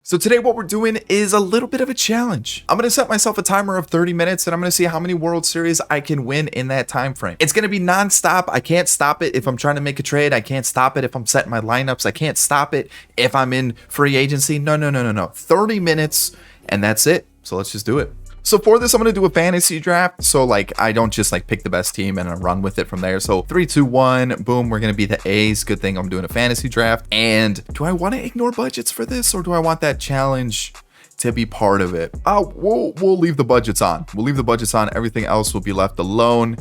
So today what we're doing is a little bit of a challenge. I'm going to set myself a timer of 30 minutes and I'm going to see how many World Series I can win in that time frame. It's going to be nonstop. I can't stop it if I'm trying to make a trade. I can't stop it if I'm setting my lineups. I can't stop it if I'm in free agency. No. 30 minutes and that's it. So let's just do it. So for this, I'm going to do a fantasy draft. So like, I don't just like pick the best team and I run with it from there. So 3, 2, 1, boom, we're going to be the A's. Good thing I'm doing a fantasy draft. And do I want to ignore budgets for this or do I want that challenge to be part of it? We'll leave the budgets on. We'll leave the budgets on. Everything else will be left alone.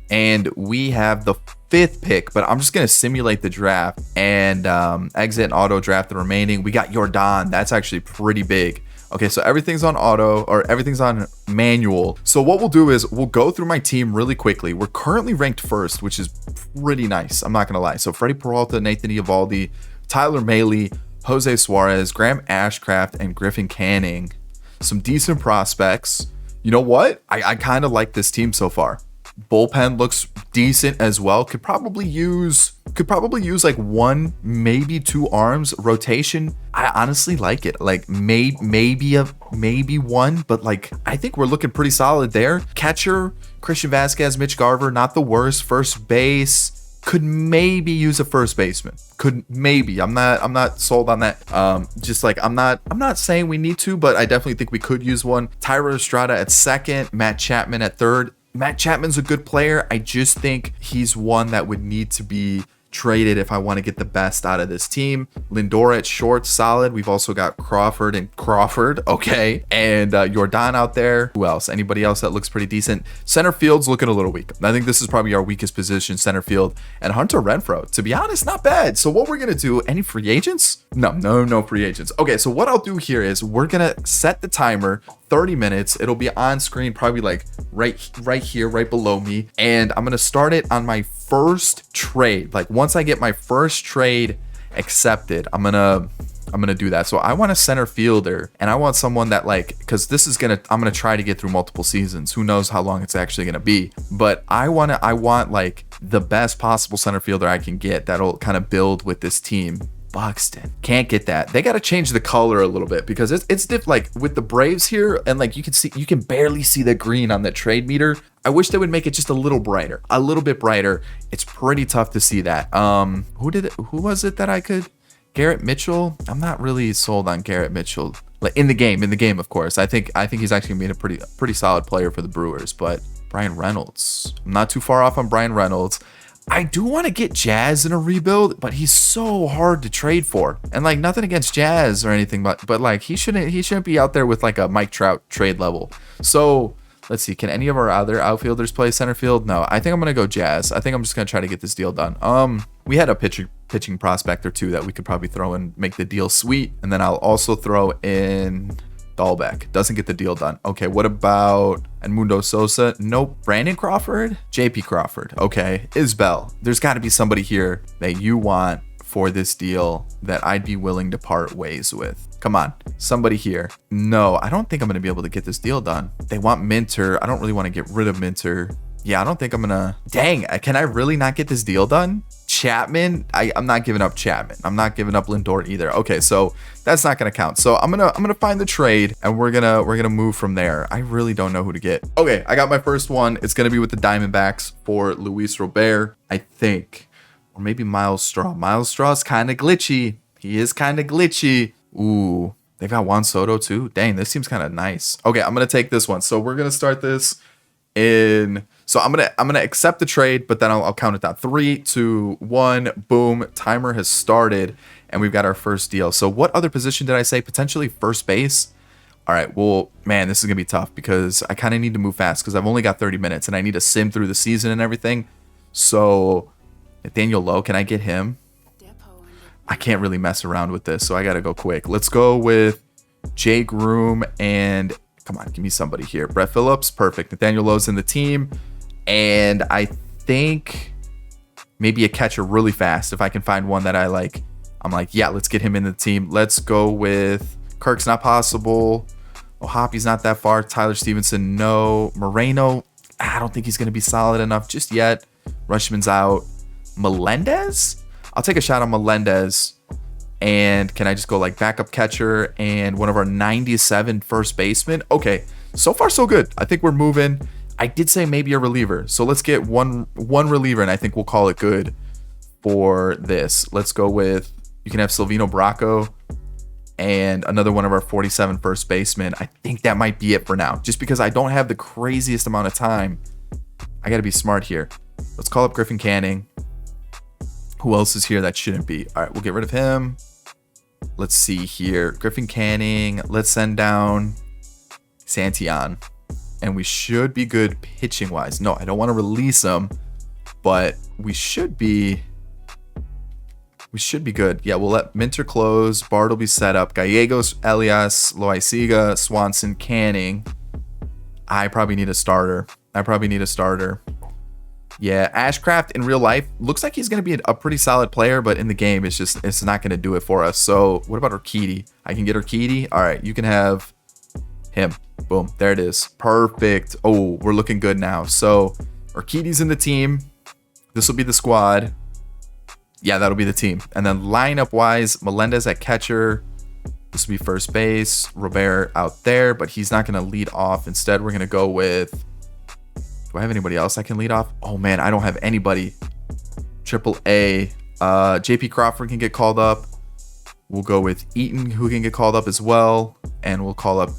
And we have the 5th pick, but I'm just going to simulate the draft and exit and auto draft the remaining. We got Jordan. That's actually pretty big. Okay, so everything's on auto or everything's on manual. So what we'll do is we'll go through my team really quickly. We're currently ranked first, which is pretty nice. I'm not going to lie. So Freddie Peralta, Nathan Eovaldi, Tyler Mahle, Jose Suarez, Graham Ashcraft, and Griffin Canning. Some decent prospects. You know what? I kind of like this team so far. Bullpen looks decent as well. Could probably use like 1, maybe 2 arms rotation. I honestly like it. Like maybe 1, but like I think we're looking pretty solid there. Catcher, Christian Vasquez, Mitch Garver, not the worst. First base, could maybe use a first baseman. Could maybe. I'm not sold on that. Just like I'm not saying we need to, but I definitely think we could use one. Tyler Estrada at second, Matt Chapman at third. Matt Chapman's a good player. I just think he's one that would need to be traded if I want to get the best out of this team. Lindor at short, solid. We've also got Crawford, okay. And Jordan out there. Who else? Anybody else that looks pretty decent? Center field's looking a little weak. I think this is probably our weakest position, center field. And Hunter Renfroe, to be honest, not bad. So what we're going to do, any free agents? No free agents. Okay, so what I'll do here is we're going to set the timer 30 minutes. It'll be on screen, probably like right here, right below me. And I'm going to start it on my first trade. Like once I get my first trade accepted, I'm gonna do that. So I want a center fielder and I want someone that like, because this is I'm gonna try to get through multiple seasons. Who knows how long it's actually gonna be, but I want like the best possible center fielder I can get that'll kind of build with this team. Buxton, can't get that. They got to change the color a little bit because it's diff, like with the Braves here, and like you can barely see the green on the trade meter. I wish they would make it just a little bit brighter. It's pretty tough to see that. Who was it that I could? Garrett Mitchell. I'm not really sold on Garrett Mitchell. Like in the game, of course. I think he's actually gonna be a pretty solid player for the Brewers. But Brian Reynolds, I'm not too far off on Brian Reynolds. I do want to get Jazz in a rebuild, but he's so hard to trade for. And like nothing against Jazz or anything, but like he shouldn't be out there with like a Mike Trout trade level. So let's see, can any of our other outfielders play center field? No, I think I'm gonna go Jazz. I think I'm just gonna try to get this deal done. We had a pitching prospect or two that we could probably throw and make the deal sweet. And then I'll also throw in Dahlbeck. Doesn't get the deal done. Okay, what about Edmundo Sosa? Nope. Brandon Crawford? JP Crawford. Okay. Isbell. There's got to be somebody here that you want for this deal that I'd be willing to part ways with. Come on. Somebody here. No, I don't think I'm going to be able to get this deal done. They want Minter. I don't really want to get rid of Minter. Yeah, I don't think I'm gonna. Dang, can I really not get this deal done? Chapman, I'm not giving up Chapman. I'm not giving up Lindor either. Okay, so that's not gonna count. So I'm gonna find the trade and we're gonna move from there. I really don't know who to get. Okay, I got my first one. It's gonna be with the Diamondbacks for Luis Robert, I think, or maybe Miles Straw. Miles Straw's kind of glitchy. He is kind of glitchy. Ooh, they got Juan Soto too. Dang, this seems kind of nice. Okay, I'm gonna take this one. So we're gonna start this in. So I'm gonna accept the trade, but then I'll count it down. 3, 2, 1, boom. Timer has started, and we've got our first deal. So what other position did I say? Potentially first base. All right. Well, man, this is gonna be tough because I kind of need to move fast because I've only got 30 minutes and I need to sim through the season and everything. So Nathaniel Lowe, can I get him? I can't really mess around with this, so I gotta go quick. Let's go with Jay Groom and come on, give me somebody here. Brett Phillips, perfect. Nathaniel Lowe's in the team. And I think maybe a catcher really fast. If I can find one that I like, I'm like, yeah, let's get him in the team. Let's go with Kirk's not possible. Hoppy's not that far. Tyler Stevenson, no. Moreno, I don't think he's going to be solid enough just yet. Rushman's out. Melendez? I'll take a shot on Melendez. And can I just go like backup catcher and one of our 97 first basemen? Okay, so far so good. I think we're moving. I did say maybe a reliever. So let's get one reliever, and I think we'll call it good for this. Let's go with, you can have Silvino Bracco and another one of our 47 first basemen. I think that might be it for now. Just because I don't have the craziest amount of time, I got to be smart here. Let's call up Griffin Canning. Who else is here that shouldn't be? All right, we'll get rid of him. Let's see here. Griffin Canning. Let's send down Santillan. And we should be good pitching wise. No, I don't want to release him, but we should be good. Yeah, we'll let Minter close. Bart be set up. Gallegos, Elias, Loaiziga, Swanson, Canning. I probably need a starter. Yeah, Ashcraft in real life looks like he's going to be a pretty solid player, but in the game, it's not going to do it for us. So what about Urquidy? I can get Urquidy. All right, you can have him. Boom, there it is. Perfect. Oh, we're looking good now. So Urquidy's in the team. This will be the squad. Yeah, that'll be the team. And then lineup wise, Melendez at catcher. This will be first base. Robert out there, but he's not going to lead off. Instead, we're going to go with, do I have anybody else I can lead off? Oh man, I don't have anybody. Triple A. JP Crawford can get called up. We'll go with Eaton, who can get called up as well. And we'll call up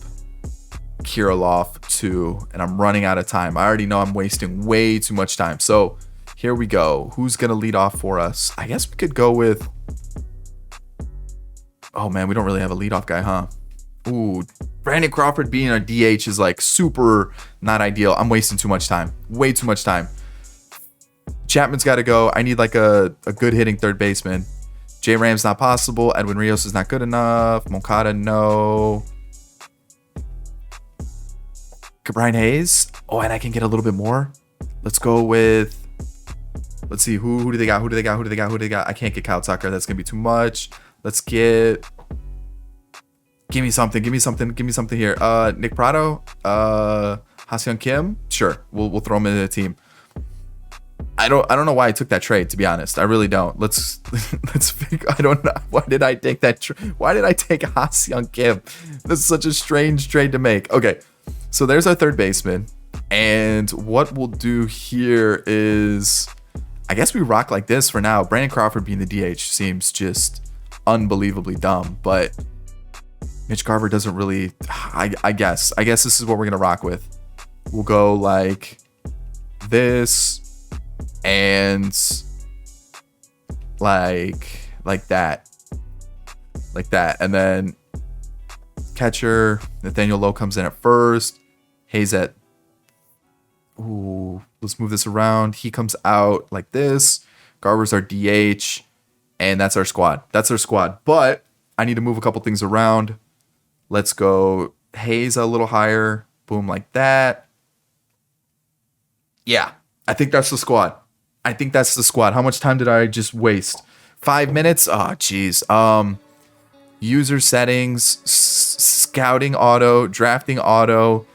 Kirilov too. And I'm running out of time. I already know I'm wasting way too much time. So here we go. Who's going to lead off for us? I guess we could go with, oh man, we don't really have a leadoff guy, huh? Ooh, Brandon Crawford being our DH is like super not ideal. I'm wasting too much time. Way too much time. Chapman's got to go. I need like a good hitting third baseman. J Ram's not possible. Edwin Rios is not good enough. Moncada, no. Brian Hayes. Oh, and I can get a little bit more. Let's go with, let's see, who do they got? I can't get Kyle Tucker. That's going to be too much. Let's get, give me something here. Nick Prado, Ha-Seong Kim. Sure, we'll throw him into the team. I don't know why I took that trade, to be honest. I really don't. Let's figure. I don't know. Why did I take that? Why did I take Ha-Seong Kim? This is such a strange trade to make. Okay, so there's our third baseman, and what we'll do here is, I guess we rock like this for now. Brandon Crawford being the DH seems just unbelievably dumb, but Mitch Garver doesn't really, I guess this is what we're going to rock with. We'll go like this and like that. And then catcher, Nathaniel Lowe comes in at first. Hayes at, ooh, let's move this around. He comes out like this. Garver's our DH. And that's our squad. But I need to move a couple things around. Let's go Hayes a little higher. Boom, like that. Yeah, I think that's the squad. How much time did I just waste? 5 minutes? Oh, geez. User settings, scouting auto, drafting auto,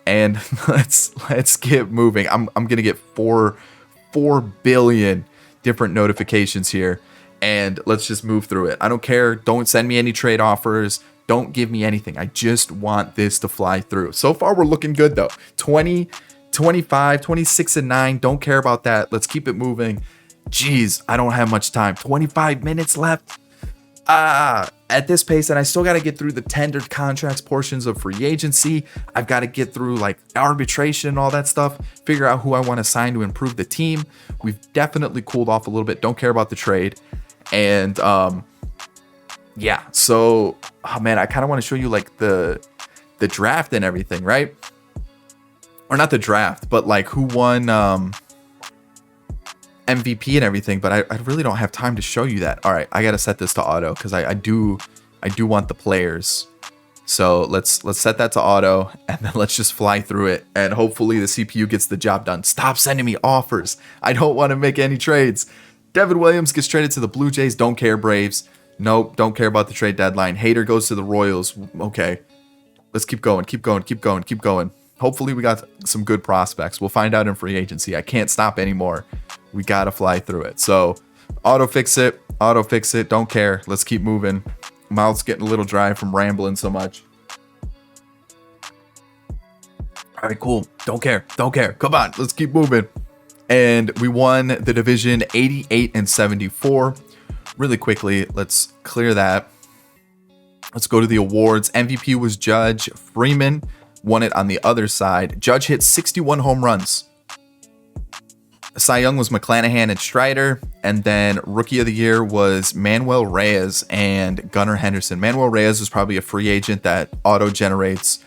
and let's get moving. I'm gonna get 4 billion different notifications here. And let's just move through it. I don't care. Don't send me any trade offers. Don't give me anything. I just want this to fly through. So far, we're looking good, though. 20, 25, 26, and 9. Don't care about that. Let's keep it moving. Jeez, I don't have much time. 25 minutes left. At this pace, and I still got to get through the tendered contracts portions of free agency. I've got to get through like arbitration and all that stuff. Figure out who I want to sign to improve the team. We've definitely cooled off a little bit. Don't care about the trade. And yeah, so oh man, I kind of want to show you like the draft and everything, right? Or not the draft, but like who won MVP and everything. But I really don't have time to show you that. All right, I got to set this to auto because I do want the players. So let's set that to auto, and then let's just fly through it, and hopefully the CPU gets the job done. Stop sending me offers. I don't want to make any trades. Devin Williams gets traded to the Blue Jays. Don't care, Braves. Nope, don't care about the trade deadline. Hader goes to the Royals. Okay, let's keep going. Hopefully we got some good prospects. We'll find out in free agency. I can't stop anymore. We got to fly through it. So auto fix it. Auto fix it. Don't care. Let's keep moving. Mouth's getting a little dry from rambling so much. All right, cool. Don't care. Don't care. Come on. Let's keep moving. And we won the division 88-74. Really quickly, let's clear that. Let's go to the awards. MVP was Judge. Freeman won it on the other side. Judge hit 61 home runs. Cy Young was McClanahan and Strider. And then Rookie of the Year was Manuel Reyes and Gunnar Henderson. Manuel Reyes was probably a free agent that auto-generates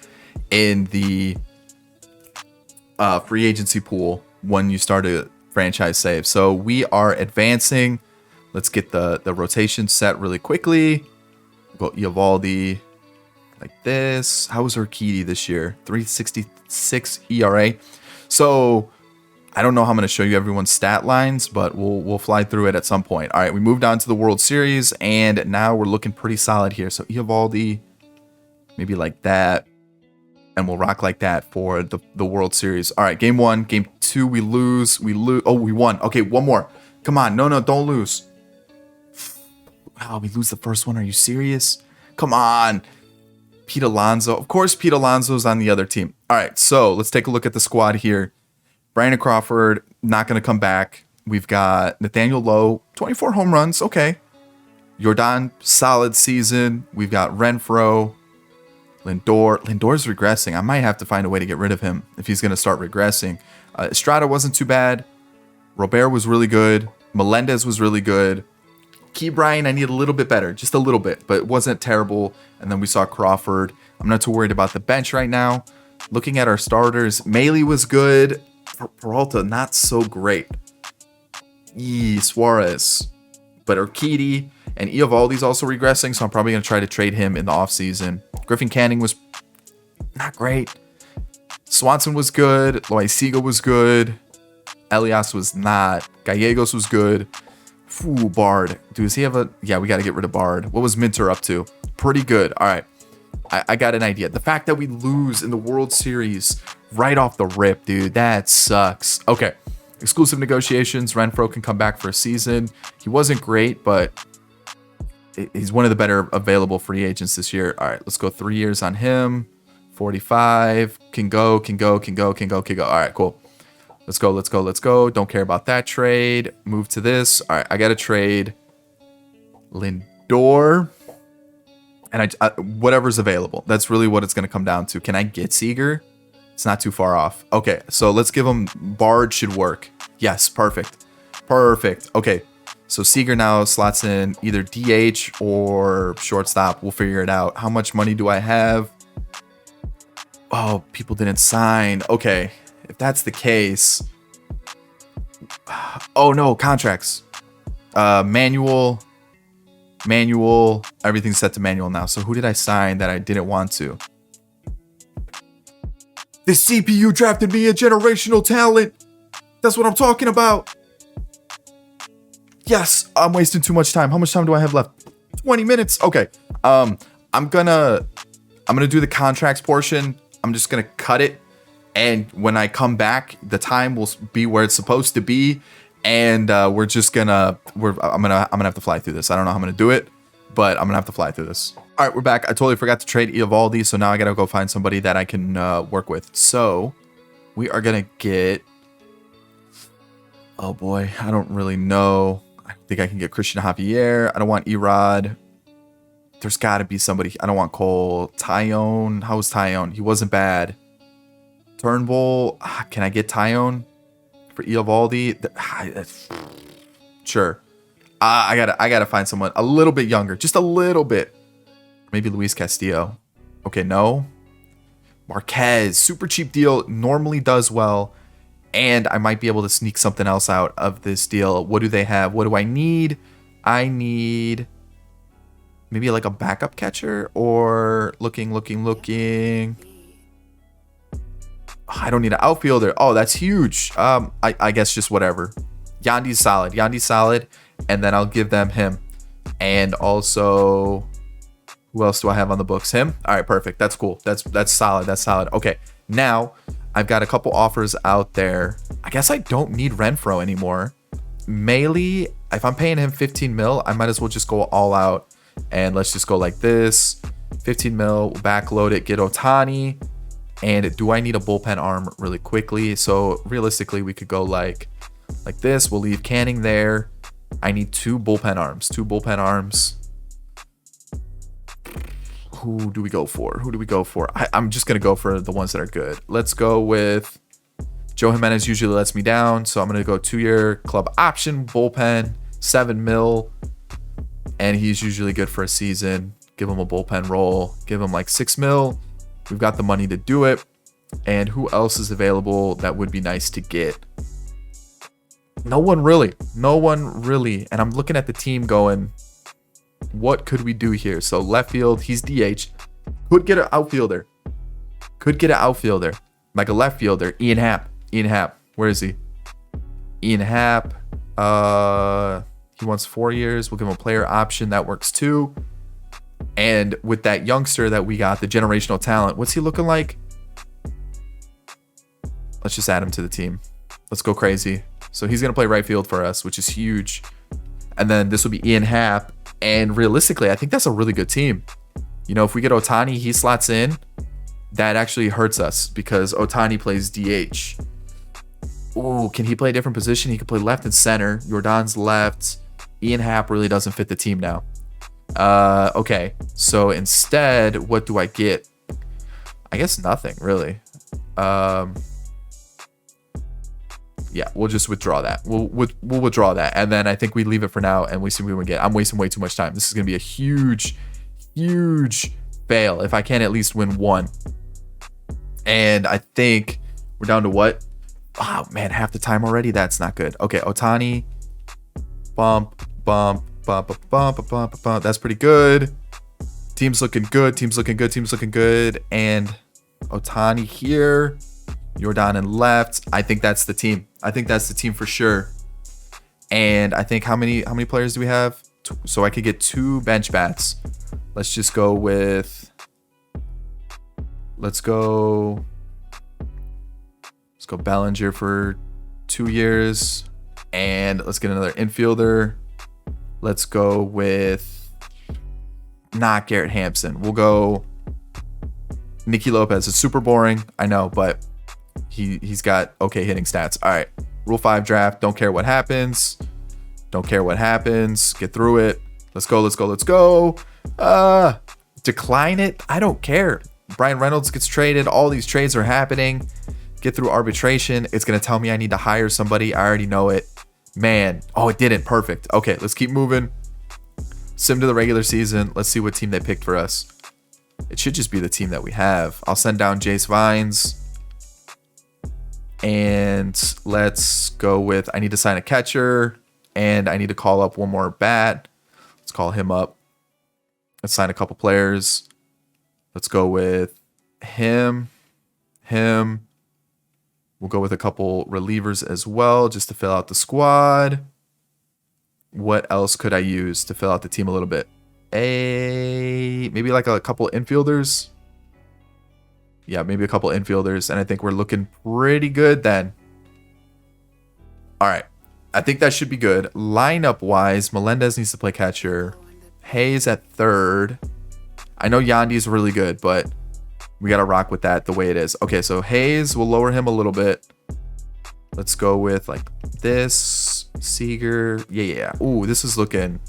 in the free agency pool when you start a franchise save. So we are advancing. Let's get the rotation set really quickly. Go Eovaldi like this. How was Urquidy this year? 3.66 ERA. So I don't know how I'm going to show you everyone's stat lines, but we'll fly through it at some point. All right, we moved on to the World Series, and now we're looking pretty solid here. So Eovaldi, maybe like that, and we'll rock like that for the World Series. All right, game 1. Game 2, we lose. Oh, we won. Okay, one more. Come on. No, don't lose. Wow, we lose the first one. Are you serious? Come on. Pete Alonso. Of course, Pete Alonso's on the other team. All right, so let's take a look at the squad here. Brandon Crawford, not going to come back. We've got Nathaniel Lowe, 24 home runs. Okay. Jordan, solid season. We've got Renfroe. Lindor. Lindor's regressing. I might have to find a way to get rid of him if he's going to start regressing. Estrada wasn't too bad. Robert was really good. Melendez was really good. Key Bryan, I need a little bit better. Just a little bit, but it wasn't terrible. And then we saw Crawford. I'm not too worried about the bench right now. Looking at our starters, Mailey was good. Peralta, not so great. Suarez. But Urquidy and Eovaldi's also regressing, so I'm probably going to try to trade him in the offseason. Griffin Canning was not great. Swanson was good. Loaiziga was good. Elias was not. Gallegos was good. Ooh, Bard. Dude, does he have a... Yeah, we got to get rid of Bard. What was Minter up to? Pretty good. All right. I got an idea. The fact that we lose in the World Series right off the rip, dude, that sucks. Okay. Exclusive negotiations. Renfroe can come back for a season. He wasn't great, but he's one of the better available free agents this year. All right, let's go 3 years on him. 45. Can go. All right, cool. Let's go. Don't care about that trade. Move to this. All right, I got to trade Lindor. And I whatever's available. That's really what it's going to come down to. Can I get Seager? It's not too far off. Okay, so let's give him... Bard should work. Yes, perfect. Okay, so Seager now slots in either DH or shortstop. We'll figure it out. How much money do I have? Oh, people didn't sign. Okay, if that's the case... Oh, no, contracts. Manual, everything's set to manual now. So who did I sign that I didn't want to? The CPU drafted me a generational talent. That's what I'm talking about. Yes, I'm wasting too much time. How much time do I have left? 20 minutes. Okay. I'm gonna do the contracts portion. I'm just gonna cut it, and when I come back, the time will be where it's supposed to be. And I'm gonna have to fly through this. I don't know how I'm gonna do it, but I'm gonna have to fly through this. All right, we're back. I totally forgot to trade Eovaldi, so now I gotta go find somebody that I can work with. So we are gonna get... Oh boy, I don't really know. I think I can get Christian Javier. I don't want Erod. There's gotta be somebody. I don't want Cole. Tyone. How was Tyone? He wasn't bad. Turnbull. Can I get Tyone for Eovaldi? Sure. I gotta find someone a little bit younger, just a little bit. Maybe Luis Castillo. Okay, no. Marquez, super cheap deal, normally does well, and I might be able to sneak something else out of this deal. What do they have? What do I need? I need maybe like a backup catcher, or looking. I don't need an outfielder. Oh, that's huge. I guess just whatever. Yandy's solid. And then I'll give them him. And also, who else do I have on the books? Him. All right, perfect. That's cool. That's solid. Okay, now I've got a couple offers out there. I guess I don't need Renfroe anymore. Mailey, if I'm paying him 15 mil, I might as well just go all out. And let's just go like this. 15 mil, backload it, get Ohtani. And do I need a bullpen arm really quickly? So realistically, we could go like this. We'll leave Canning there. I need 2 bullpen arms. 2 bullpen arms. Who do we go for? Who do we go for? I'm just going to go for the ones that are good. Let's go with Joe Jimenez. Usually lets me down. So I'm going to go 2-year club option, bullpen, 7 mil. And he's usually good for a season. Give him a bullpen role. Give him like 6 mil. We've got the money to do it. And who else is available that would be nice to get? No one really. No one really. And I'm looking at the team going, what could we do here? So left field, he's DH. Could get an outfielder. Could get an outfielder. Like a left fielder. Ian Happ. Ian Happ. Where is he? Ian Happ. He wants 4 years. We'll give him a player option. That works too. And with that youngster that we got, the generational talent, what's he looking like? Let's just add him to the team. Let's go crazy. So he's going to play right field for us, which is huge. And then this will be Ian Happ. And realistically, I think that's a really good team. You know, if we get Ohtani, he slots in. That actually hurts us because Ohtani plays DH. Ooh, can he play a different position? He could play left and center. Jordan's left. Ian Happ really doesn't fit the team now. Okay. So instead, what do I get? I guess nothing, really. Yeah, we'll just withdraw that. We'll withdraw that. And then I think we leave it for now and we see what we get. I'm wasting way too much time. This is going to be a huge, huge fail if I can't at least win one. And I think we're down to what? Oh, man, half the time already? That's not good. Okay, Ohtani. Bump, bump, bump, bump, bump, bump, bump. That's pretty good. Team's looking good. Team's looking good. Team's looking good. And Ohtani here. Jordan and left. I think that's the team. I think that's the team for sure. And I think how many players do we have? So I could get 2 bench bats. Let's just go with. Let's go Bellinger for 2 years. And let's get another infielder. Let's go with not Garrett Hampson. We'll go Nicky Lopez. It's super boring, I know, but he's got okay hitting stats. All right, Rule 5 draft. Don't care what happens. Don't care what happens. Get through it. Let's go. Let's go. Let's go. Decline it. I don't care. Brian Reynolds gets traded. All these trades are happening. Get through arbitration. It's gonna tell me I need to hire somebody. I already know it. Man. Oh, it didn't. Perfect. Okay, let's keep moving. Sim to the regular season. Let's see what team they picked for us. It should just be the team that we have. I'll send down Jace Vines. And let's go with, I need to sign a catcher. And I need to call up one more bat. Let's call him up. Let's sign a couple players. Let's go with him. We'll go with a couple relievers as well, just to fill out the squad. What else could I use to fill out the team a little bit? Maybe like a couple infielders. Yeah, maybe a couple infielders. And I think we're looking pretty good then. All right. I think that should be good. Lineup-wise, Melendez needs to play catcher. Hayes at third. I know Yandy's really good, but we got to rock with that the way it is. Okay, so Hayes, we'll lower him a little bit. Let's go with like this. Seager. Yeah. Ooh, this is looking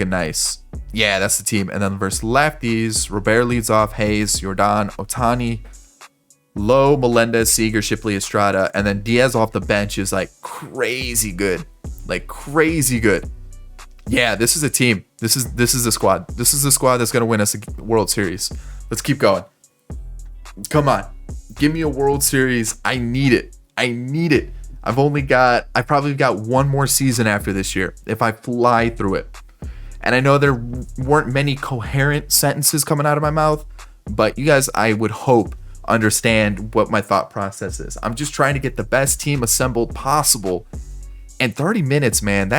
nice. Yeah, that's the team. And then versus lefties, Robert leads off. Hayes, Jordan, Ohtani, Lowe, Melendez, Seager, Shipley, Estrada, and then Diaz off the bench is like crazy good. Like crazy good. Yeah, this is a team. This is the squad. This is the squad that's gonna win us a World Series. Let's keep going. Come on. Give me a World Series. I need it. I probably got one more season after this year if I fly through it. And I know there weren't many coherent sentences coming out of my mouth, but you guys, I would hope, understand what my thought process is. I'm just trying to get the best team assembled possible. And 30 minutes, man,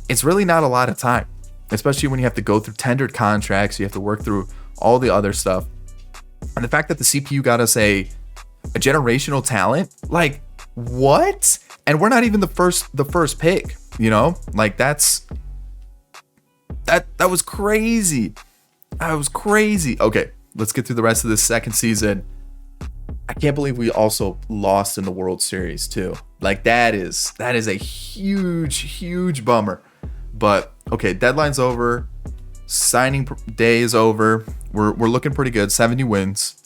it's really not a lot of time, especially when you have to go through tendered contracts. You have to work through all the other stuff. And the fact that the CPU got us a generational talent, like what? And we're not even the first pick. You know, like that was crazy. That was crazy. Okay, let's get through the rest of this second season. I can't believe we also lost in the World Series too. Like that is a huge bummer. But okay, deadline's over. Signing day is over. We're looking pretty good. 70 wins.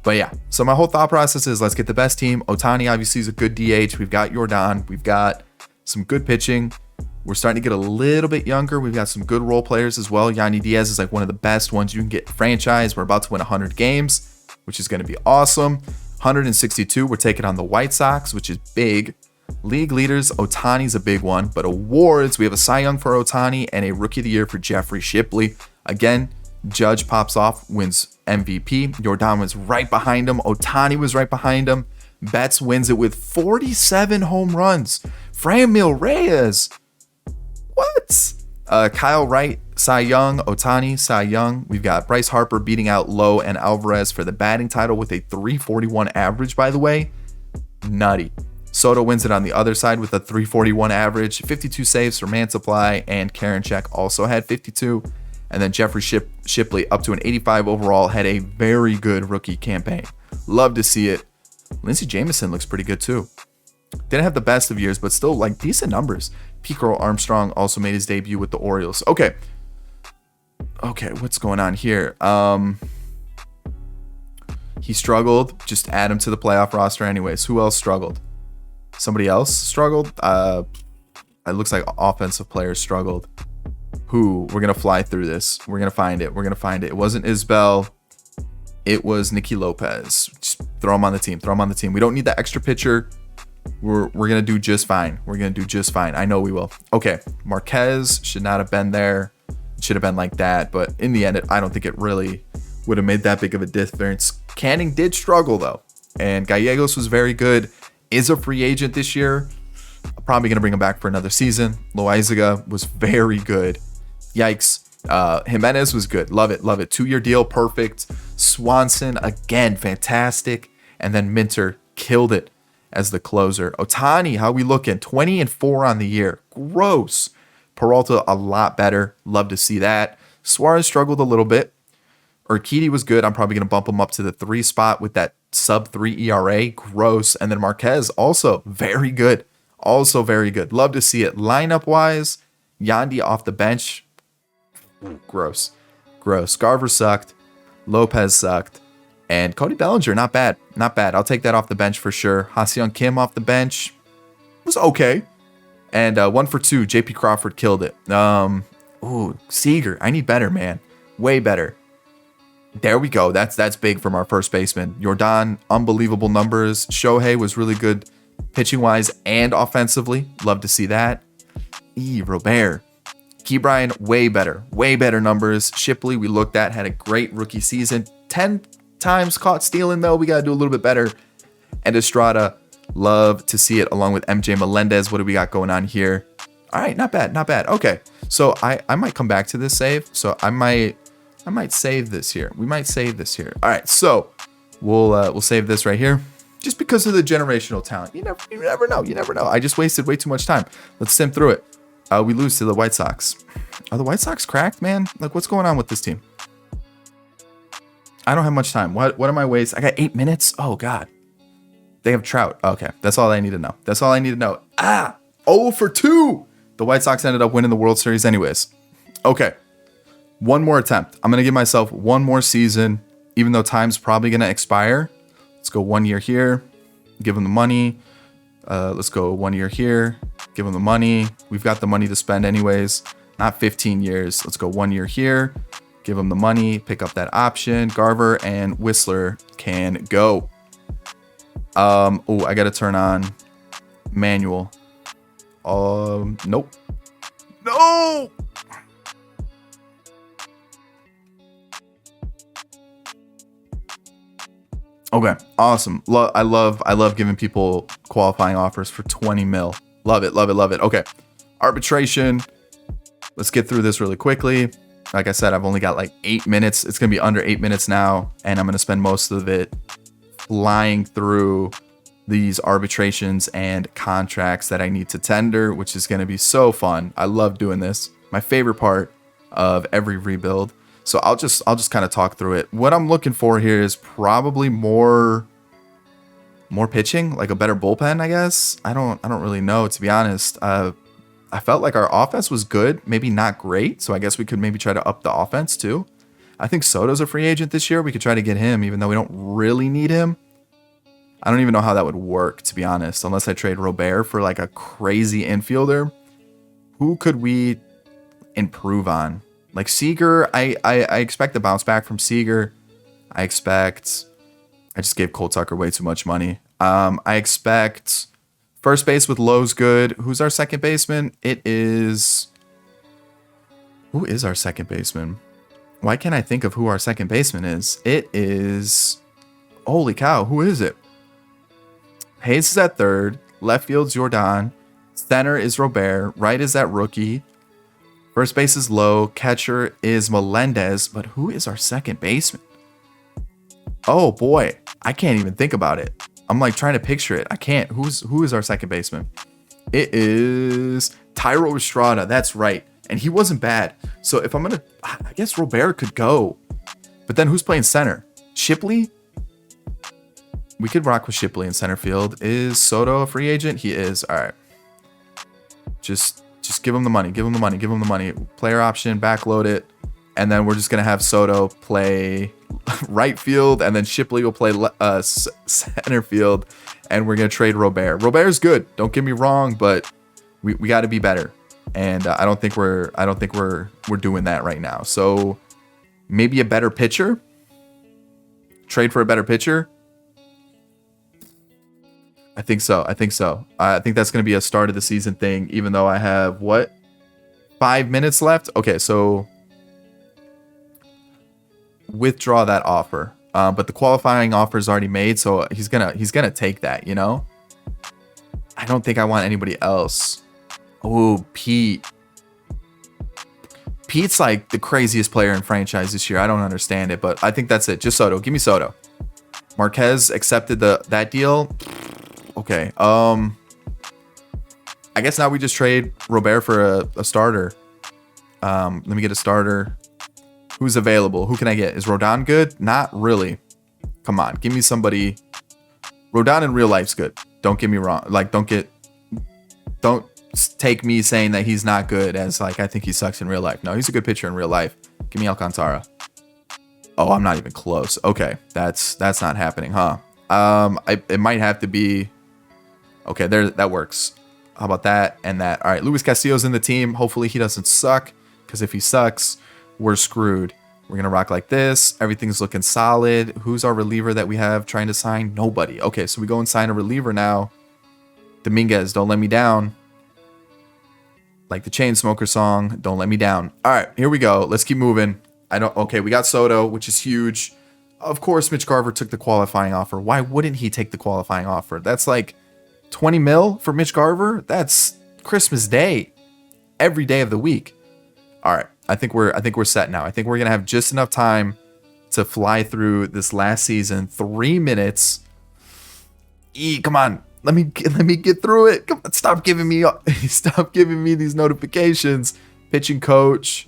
But yeah, so my whole thought process is let's get the best team. Ohtani obviously is a good DH. We've got Yordan. We've got some good pitching. We're starting to get a little bit younger. We've got some good role players as well. Yandy Diaz is like one of the best ones you can get franchise. We're about to win 100 games, which is going to be awesome. 162, we're taking on the White Sox, which is big. League leaders, Ohtani's a big one. But awards, we have a Cy Young for Ohtani and a Rookie of the Year for Jeffrey Shipley. Again, Judge pops off, wins MVP. Yordan was right behind him. Ohtani was right behind him. Betts wins it with 47 home runs. Franmil Reyes. What? Kyle Wright, Cy Young. Ohtani, Cy Young. We've got Bryce Harper beating out Lowe and Alvarez for the batting title with a 341 average, by the way. Nutty. Soto wins it on the other side with a 341 average. 52 saves for Mansupply, and Karinchak also had 52. And then Jeffrey Shipley, up to an 85 overall, had a very good rookie campaign. Love to see it. Lindsey Jameson looks pretty good too. Didn't have the best of years, but still like decent numbers. Pete Crow Armstrong also made his debut with the Orioles. Okay, what's going on here? He struggled. Just add him to the playoff roster anyways. Who else struggled? Somebody else struggled? It looks like offensive players struggled. Who? We're going to fly through this. We're going to find it. It wasn't Isbell. It was Nicky Lopez. Just throw him on the team. We don't need that extra pitcher. We're going to do just fine. I know we will. Okay. Marquez should not have been there. It should have been like that. But in the end, I don't think it really would have made that big of a difference. Canning did struggle, though. And Gallegos was very good. Is a free agent this year. I'm probably going to bring him back for another season. Loaizaga was very good. Yikes. Jimenez was good. Love it. 2-year deal. Perfect. Swanson, again, fantastic. And then Minter killed it as the closer. Ohtani, how we looking? 20-4 on the year. Gross. Peralta, a lot better. Love to see that. Suarez struggled a little bit. Urquidy was good. I'm probably going to bump him up to the 3 spot with that sub-3 ERA. Gross. And then Marquez, also very good. Love to see it. Lineup-wise, Yandy off the bench. Gross. Garver sucked. Lopez sucked. And Cody Bellinger, not bad. I'll take that off the bench for sure. Ha-Seong Kim off the bench was okay. And 1 for 2, JP Crawford killed it. Seager, I need better, man. Way better. There we go. That's big from our first baseman. Yordan, unbelievable numbers. Shohei was really good pitching-wise and offensively. Love to see that. Robert. Ke'Bryan, way better numbers. Shipley, we looked at, had a great rookie season. 10 times caught stealing, though. We got to do a little bit better. And Estrada, love to see it, along with MJ Melendez. What do we got going on here? All right, not bad. Okay, so I might come back to this save. So I might save this here. We might save this here. All right, so we'll save this right here. Just because of the generational talent. You never know. I just wasted way too much time. Let's sim through it. We lose to the White Sox. Are the White Sox cracked, man? Like, what's going on with this team? I don't have much time. What am I wasting? I got 8 minutes? Oh, God. They have Trout. Okay, that's all I need to know. 0 for 2. The White Sox ended up winning the World Series anyways. Okay, one more attempt. I'm going to give myself one more season, even though time's probably going to expire. Let's go 1 year here. Give them the money. Let's go 1 year here. Give them the money. We've got the money to spend anyways. Not 15 years. Let's go 1 year here. Give them the money. Pick up that option. Garver and Whistler can go. I got to turn on manual. Nope. No! Okay, awesome. I love giving people qualifying offers for 20 mil. Love it. Okay, arbitration. Let's get through this really quickly. Like I said, I've only got like 8 minutes. It's going to be under 8 minutes now, and I'm going to spend most of it flying through these arbitrations and contracts that I need to tender, which is going to be so fun. I love doing this. My favorite part of every rebuild. So I'll just kind of talk through it. What I'm looking for here is probably more pitching, like a better bullpen, I guess. I don't really know, to be honest. I felt like our offense was good, maybe not great. So I guess we could maybe try to up the offense too. I think Soto's a free agent this year. We could try to get him, even though we don't really need him. I don't even know how that would work, to be honest, unless I trade Robert for like a crazy infielder. Who could we improve on? Like Seager, I expect to bounce back from Seager. I just gave Cole Tucker way too much money. I expect first base with Lowe's good. Who's our second baseman? Who is our second baseman? Why can't I think of who our second baseman is? It is, holy cow, who is it? Hayes is at third. Left field's Jordan. Center is Robert. Right is that rookie. First base is Lowe. Catcher is Melendez. But who is our second baseman? Oh boy, I can't even think about it. I'm like trying to picture it. I can't. Who is our second baseman? It is Tyro Estrada. That's right. And he wasn't bad. So if I guess Robert could go. But then who's playing center? Shipley? We could rock with Shipley in center field. Is Soto a free agent? He is. All right. Just give him the money. Give him the money. Give him the money. Player option, backload it. And then we're just going to have Soto play right field. And then Shipley will play center field. And we're going to trade Robert. Robert's good. Don't get me wrong, but we got to be better. And I don't think we're doing that right now. So maybe a better pitcher. Trade for a better pitcher. I think so. I think that's going to be a start of the season thing, even though I have 5 minutes left. Okay, so withdraw that offer. But the qualifying offer is already made, so he's gonna take that, you know? I don't think I want anybody else. Oh, Pete. Pete's like the craziest player in franchise this year. I don't understand it, but I think that's it. Just Soto. Give me Soto. Marquez accepted that deal. Okay. I guess now we just trade Robert for a starter. Let me get a starter. Who's available? Who can I get? Is Rodon good? Not really. Come on, give me somebody. Rodon in real life's good. Don't get me wrong. Like, don't take me saying that he's not good as like I think he sucks in real life. No, he's a good pitcher in real life. Give me Alcantara. Oh, I'm not even close. Okay, that's not happening, huh? It might have to be. Okay, that works. How about that and that? All right, Luis Castillo's in the team. Hopefully he doesn't suck, because if he sucks, we're screwed. We're gonna rock like this. Everything's looking solid. Who's our reliever that we have trying to sign? Nobody. Okay, so we go and sign a reliever now. Dominguez, don't let me down. Like the Chainsmoker song, don't let me down. All right, here we go. Let's keep moving. Okay, we got Soto, which is huge. Of course, Mitch Garver took the qualifying offer. Why wouldn't he take the qualifying offer? That's like 20 mil for Mitch Garver. That's Christmas Day, every day of the week. All right, I think we're set now. I think we're gonna have just enough time to fly through this last season. 3 minutes. Come on, let me get through it. Come on, stop giving me these notifications. Pitching coach.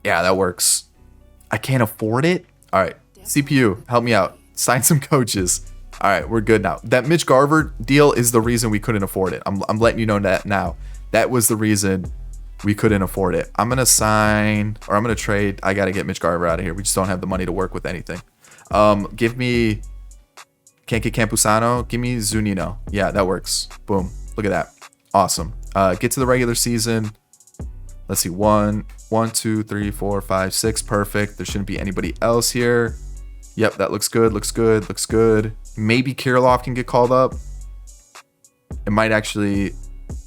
Yeah, that works. I can't afford it. All right, CPU, help me out. Sign some coaches. All right, we're good now. That Mitch Garver deal is the reason we couldn't afford it. I'm letting you know that now. That was the reason we couldn't afford it. I'm gonna trade. I gotta get Mitch Garver out of here. We just don't have the money to work with anything. Can't get Campusano. Give me Zunino. Yeah, that works. Boom. Look at that. Awesome. Get to the regular season. Let's see. 1, 2, 3, 4, 5, 6. Perfect. There shouldn't be anybody else here. Yep, that looks good. Looks good. Maybe Kirilloff can get called up. It might actually.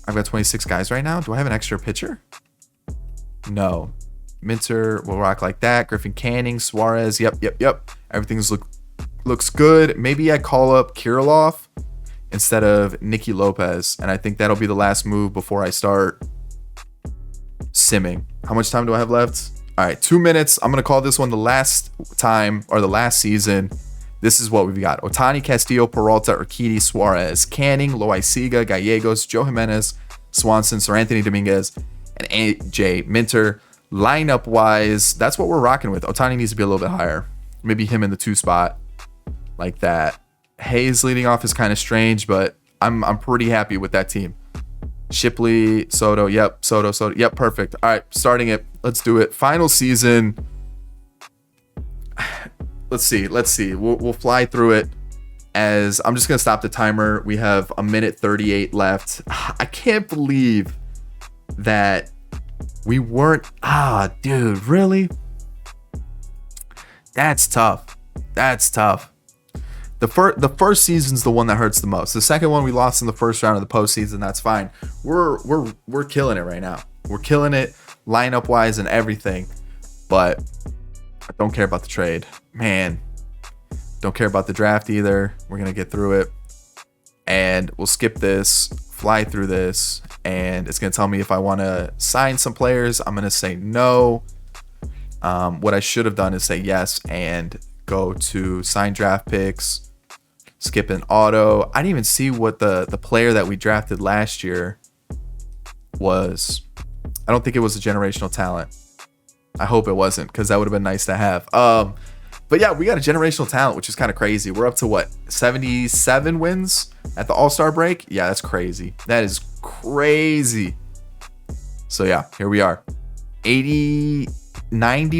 I've got 26 guys right now. Do I have an extra pitcher? No. Minter will rock like that. Griffin Canning, Suarez. Yep. Everything's looks good. Maybe I call up Kirilloff instead of Nicky Lopez. And I think that'll be the last move before I start simming. How much time do I have left? All right, 2 minutes. I'm going to call this one the last time or the last season. This is what we've got. Ohtani, Castillo, Peralta, Urquidy, Suarez, Canning, Loaiziga, Gallegos, Joe Jimenez, Swanson, Sir Anthony Dominguez, and AJ Minter. Lineup wise, that's what we're rocking with. Ohtani needs to be a little bit higher. Maybe him in the 2 spot like that. Hayes leading off is kind of strange, but I'm pretty happy with that team. Shipley, Soto, yep, Soto, yep, perfect. All right, starting it. Let's do it. Final season. Let's see. We'll fly through it. As I'm just gonna stop the timer. We have 1:38 left. I can't believe that we weren't. Dude, really? That's tough. The first season's the one that hurts the most. The second one we lost in the first round of the postseason. That's fine. We're killing it right now. We're killing it lineup wise and everything. But I don't care about the trade, man. Don't care about the draft either. We're gonna get through it, and we'll skip this, fly through this, and it's gonna tell me if I want to sign some players. I'm gonna say no. What I should have done is say yes and go to sign draft picks, skip an auto. I didn't even see what the player that we drafted last year was. I don't think it was a generational talent. I hope it wasn't, because that would have been nice to have. But yeah, we got a generational talent, which is kind of crazy. We're up to what, 77 wins at the All-Star break? Yeah, that's crazy. That is crazy. So yeah, here we are. 90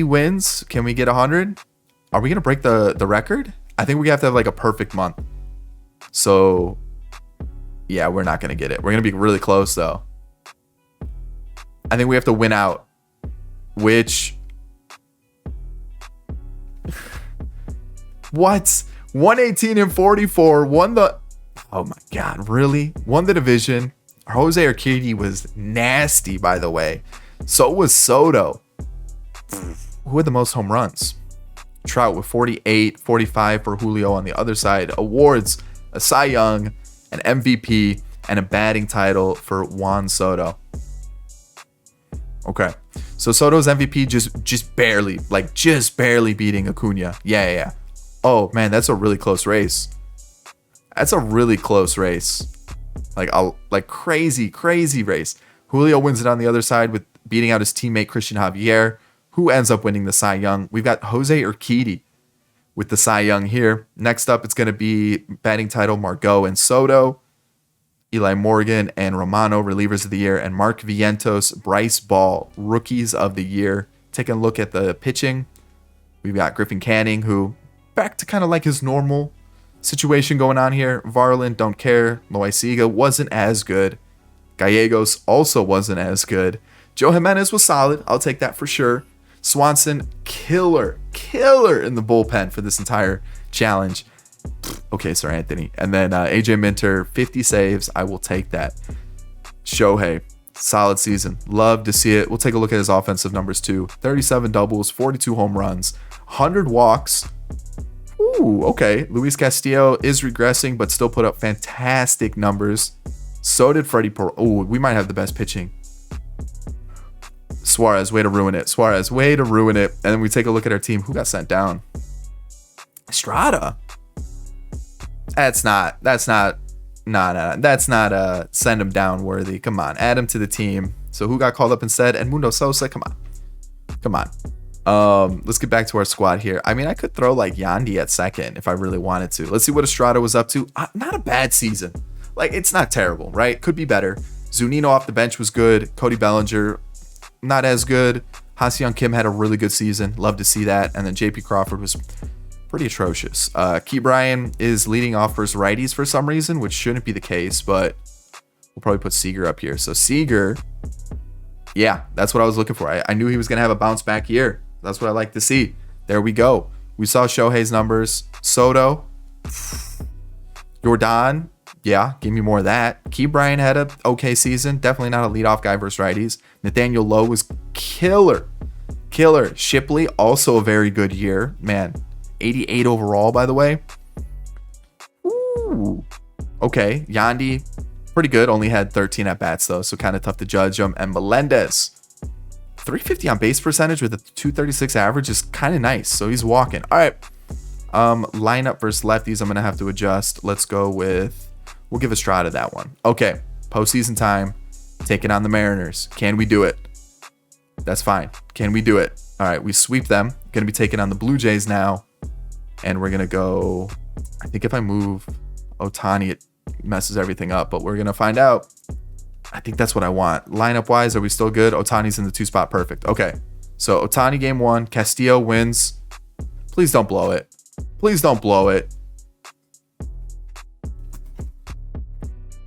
wins. Can we get 100? Are we going to break the record? I think we have to have like a perfect month. So yeah, we're not going to get it. We're going to be really close though. I think we have to win out, which... What? 118-44. Won the... Oh my God, really? Won the division. Jose Urquidy was nasty, by the way. So was Soto. Who had the most home runs? Trout with 48, 45 for Julio on the other side. Awards, a Cy Young, an MVP, and a batting title for Juan Soto. Okay. So Soto's MVP just barely beating Acuna. Yeah. Oh man, that's a really close race. Like crazy race. Julio wins it on the other side with beating out his teammate Christian Javier, who ends up winning the Cy Young. We've got Jose Urquidy with the Cy Young here. Next up, it's going to be batting title Margot and Soto, Eli Morgan and Romano, relievers of the year, and Mark Vientos, Bryce Ball, rookies of the year. Taking a look at the pitching, we've got Griffin Canning, who back to kind of like his normal situation going on here. Varland, don't care. Loaiziga wasn't as good. Gallegos also wasn't as good. Joe Jimenez was solid. I'll take that for sure. Swanson, killer in the bullpen for this entire challenge. Okay, Sir Anthony. And then AJ Minter, 50 saves. I will take that. Shohei, solid season. Love to see it. We'll take a look at his offensive numbers too. 37 doubles, 42 home runs, 100 walks. Ooh, okay. Luis Castillo is regressing, but still put up fantastic numbers. So did Freddie Peralta. Oh, we might have the best pitching. Suarez, way to ruin it. And then we take a look at our team. Who got sent down? Estrada. That's not send him down worthy. Come on, add him to the team. So who got called up instead? Edmundo Sosa. Come on. Let's get back to our squad here. I mean, I could throw like Yandy at second if I really wanted to. Let's see what Estrada was up to. Not a bad season. Like, it's not terrible, right? Could be better. Zunino off the bench was good. Cody Bellinger, not as good. Ha-Seong Kim had a really good season. Love to see that. And then JP Crawford was pretty atrocious. Key Bryan is leading off versus righties for some reason, which shouldn't be the case, but we'll probably put Seager up here. So Seager, yeah, that's what I was looking for. I knew he was going to have a bounce back year. That's what I like to see. There we go. We saw Shohei's numbers. Soto, Jordan, yeah, give me more of that. Key Bryan had a okay season. Definitely not a leadoff guy versus righties. Nathaniel Lowe was killer. Shipley, also a very good year. Man, 88 overall, by the way. Ooh. Okay, Yandy, pretty good. Only had 13 at-bats, though, so kind of tough to judge him. And Melendez, 350 on base percentage with a 236 average is kind of nice. So he's walking. All right, Lineup versus lefties, I'm gonna have to adjust. Let's go with, we'll give Estrada that one. Okay, postseason time, taking on the Mariners. Can we do it? That's fine. Can we do it? All right, we sweep them. Gonna be taking on the Blue Jays now, and we're gonna go. I think if I move Ohtani, it messes everything up, but we're gonna find out. I think that's what I want. Lineup wise, are we still good? Ohtani's in the 2 spot. Perfect. Okay, so Ohtani game 1. Castillo wins. Please don't blow it. Please don't blow it.